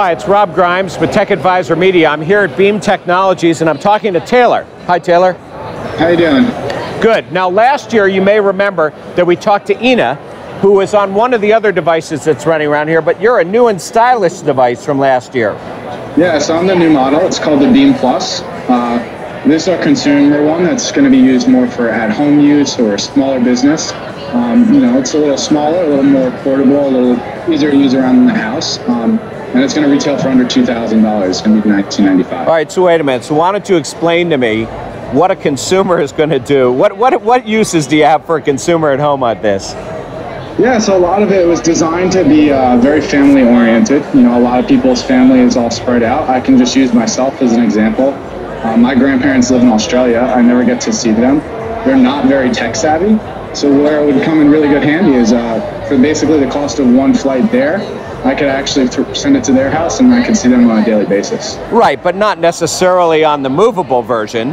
Hi, it's Rob Grimes with Tech Advisor Media. I'm here at Beam Technologies and I'm talking to Taylor. Hi, Taylor. How you doing? Good. Now, last year you may remember that we talked to Ina, who was on one of the other devices that's running around here, but you're a new and stylish device from last year. Yeah, so I'm the new model. It's called the Beam Plus. This is our consumer one that's going to be used more for at-home use or smaller business. You know, it's a little smaller, a little more portable, a little easier to use around the house. And it's going to retail for under $2,000. It's going to be $19.95. All right, so wait a minute. So why don't you explain to me what a consumer is going to do? What uses do you have for a consumer at home on this? Yeah, so a lot of it was designed to be very family-oriented. You know, a lot of people's family is all spread out. I can just use myself as an example. My grandparents live in Australia. I never get to see them. They're not very tech-savvy. So where it would come in really good handy is for basically the cost of one flight there, I could actually send it to their house and I could see them on a daily basis. Right, but not necessarily on the movable version.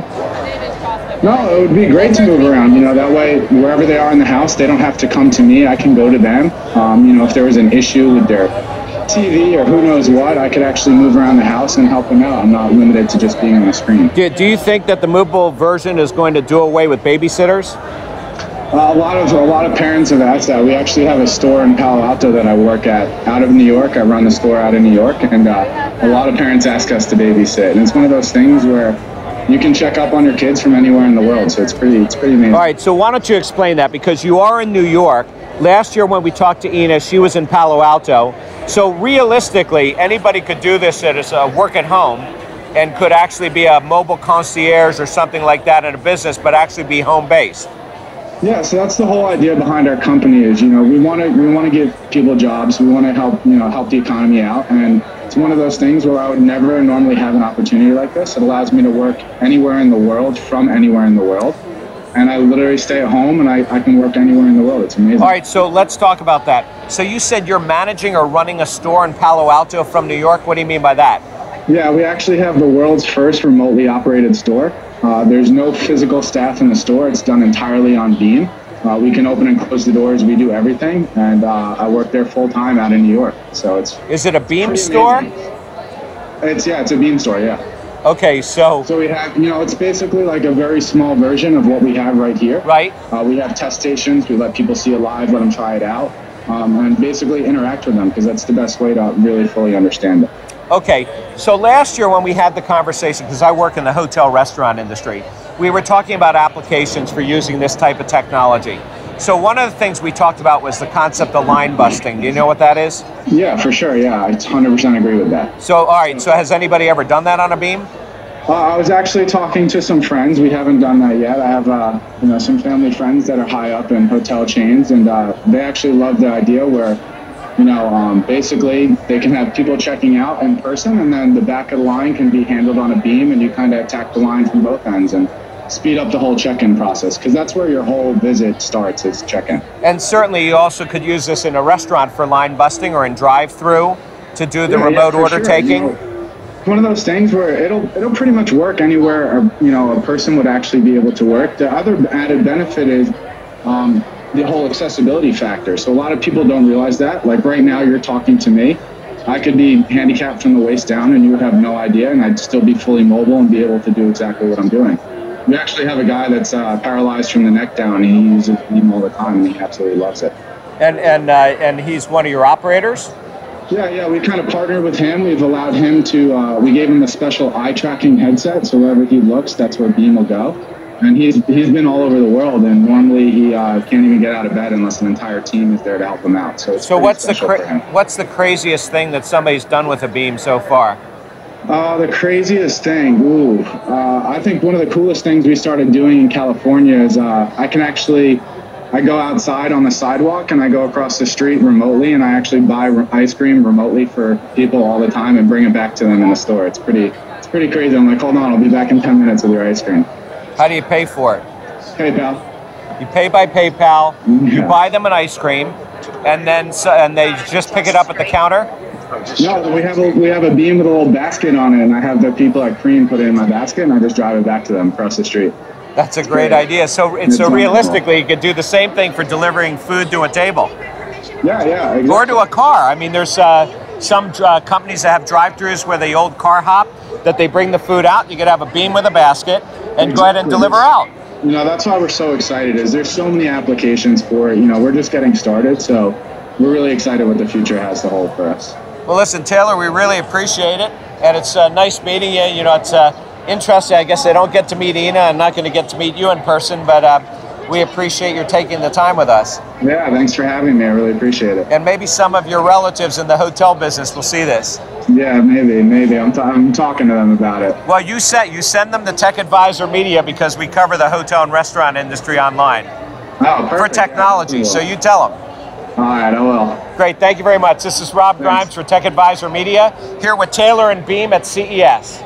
No, it would be great to move around. You know, that way, wherever they are in the house, they don't have to come to me. I can go to them. You know, if there was an issue with their TV or who knows what, I could actually move around the house and help them out. I'm not limited to just being on the screen. Do you think that the movable version is going to do away with babysitters? A lot of parents have asked that. We actually have a store in Palo Alto that I work at out of New York. I run the store out of New York, and a lot of parents ask us to babysit. And it's one of those things where you can check up on your kids from anywhere in the world, so it's pretty amazing. All right, so why don't you explain that? Because you are in New York. Last year when we talked to Ina, she was in Palo Alto. So realistically, anybody could do this as a work at home and could actually be a mobile concierge or something like that in a business, but actually be home-based. Yeah, so that's the whole idea behind our company is, you know, we want to give people jobs. We want to help the economy out. And it's one of those things where I would never normally have an opportunity like this. It allows me to work anywhere in the world, from anywhere in the world. And I literally stay at home and I can work anywhere in the world. It's amazing. All right, so let's talk about that. So you said you're managing or running a store in Palo Alto from New York. What do you mean by that? Yeah, we actually have the world's first remotely operated store. There's no physical staff in the store. It's done entirely on Beam. We can open and close the doors. We do everything. And I work there full time out in New York. So it's. Is it a Beam store? It's a Beam store, yeah. Okay, so we have, you know, it's basically like a very small version of what we have right here. Right. We have test stations. We let people see it live, let them try it out, and basically interact with them because that's the best way to really fully understand it. Okay, so last year when we had the conversation, because I work in the hotel restaurant industry, we were talking about applications for using this type of technology. So one of the things we talked about was the concept of line busting. Do you know what that is? Yeah, for sure, yeah. I 100% agree with that. So, all right, so has anybody ever done that on a Beam? I was actually talking to some friends. We haven't done that yet. I have you know, some family friends that are high up in hotel chains, and they actually love the idea where, you know, basically they can have people checking out in person, and then the back of the line can be handled on a Beam, and you kind of attack the line from both ends and speed up the whole check-in process, because that's where your whole visit starts, is check-in. And certainly you also could use this in a restaurant for line busting or in drive-through to do the remote order taking. You know, one of those things where it'll pretty much work anywhere, you know, a person would actually be able to work. The other added benefit is the whole accessibility factor. So a lot of people don't realize that. Like right now, you're talking to me. I could be handicapped from the waist down and you would have no idea, and I'd still be fully mobile and be able to do exactly what I'm doing. We actually have a guy that's paralyzed from the neck down. He uses Beam all the time and he absolutely loves it. And he's one of your operators? Yeah, we kind of partnered with him. We've allowed him to, we gave him a special eye tracking headset, so wherever he looks, that's where Beam will go. And he's been all over the world, and normally he can't even get out of bed unless an entire team is there to help him out. So what's the craziest thing that somebody's done with a Beam so far? The craziest thing, I think one of the coolest things we started doing in California is I go outside on the sidewalk and I go across the street remotely, and I actually buy ice cream remotely for people all the time and bring it back to them in the store. It's pretty crazy. I'm like, hold on, I'll be back in 10 minutes with your ice cream. How do you pay for it? PayPal. You pay by PayPal. Yeah. You buy them an ice cream, and then they just pick it up at the counter. No, we have a Beam with a little basket on it, and I have the people at Cream put it in my basket, and I just drive it back to them across the street. That's a great idea. So realistically, you could do the same thing for delivering food to a table. Yeah, exactly. Or to a car. I mean, there's some companies that have drive-thrus where the old car hop, that they bring the food out. You could have a beam with a basket and go ahead and deliver out. You know, that's why we're so excited, is there's so many applications for it. You know, we're just getting started, so we're really excited what the future has to hold for us. Well, listen, Taylor, we really appreciate it, and it's nice meeting you. You know, it's interesting. I guess I don't get to meet Ina. I'm not going to get to meet you in person, but we appreciate your taking the time with us. Yeah, thanks for having me. I really appreciate it. And maybe some of your relatives in the hotel business will see this. Yeah, maybe. I'm talking to them about it. Well, you send them to Tech Advisor Media because we cover the hotel and restaurant industry online. Oh, perfect. For technology, so you tell them. All right, I will. Great, thank you very much. This is Rob Grimes for Tech Advisor Media, here with Taylor and Beam at CES.